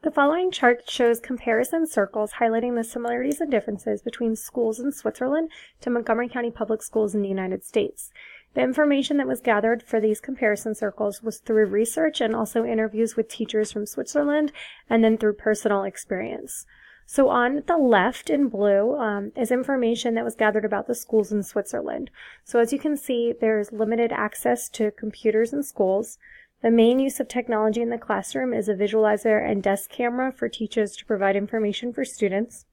The following chart shows comparison circles highlighting the similarities and differences between schools in Switzerland to Montgomery County Public Schools in the United States. The information that was gathered for these comparison circles was through research and also interviews with teachers from Switzerland, and then through personal experience. So on the left in blue is information that was gathered about the schools in Switzerland. So as you can see, there's limited access to computers in schools. The main use of technology in the classroom is a visualizer and desk camera for teachers to provide information for students.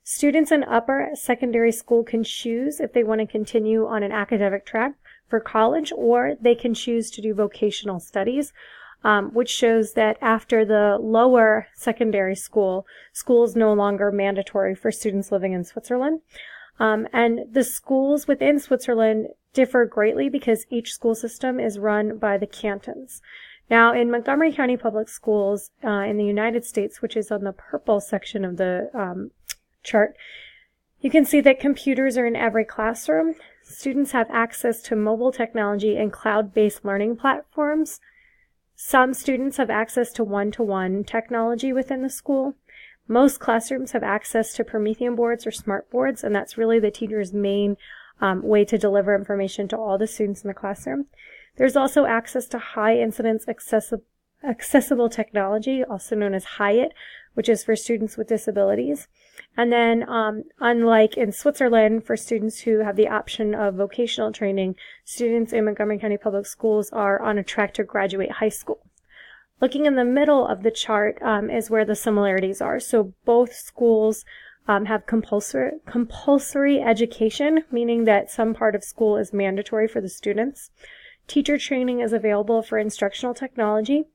Students in upper secondary school can choose if they want to continue on an academic track for college, or they can choose to do vocational studies, which shows that after the lower secondary school is no longer mandatory for students living in Switzerland. And the schools within Switzerland differ greatly because each school system is run by the cantons. Now, in Montgomery County Public Schools in the United States, which is on the purple section of the chart, you can see that computers are in every classroom. Students have access to mobile technology and cloud-based learning platforms. Some students have access to one-to-one technology within the school. Most classrooms have access to Promethean boards or smart boards, and that's really the teacher's main way to deliver information to all the students in the classroom. There's also access to high-incidence accessible technology, also known as HIAT, which is for students with disabilities. And then, unlike in Switzerland, for students who have the option of vocational training, students in Montgomery County Public Schools are on a track to graduate high school. Looking in the middle of the chart is where the similarities are. So both schools have compulsory education, meaning that some part of school is mandatory for the students. Teacher training is available for instructional technology.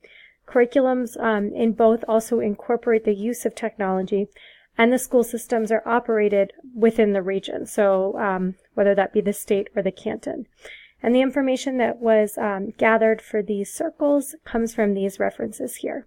Curriculums in both also incorporate the use of technology, and the school systems are operated within the region, so whether that be the state or the canton. And the information that was gathered for these circles comes from these references here.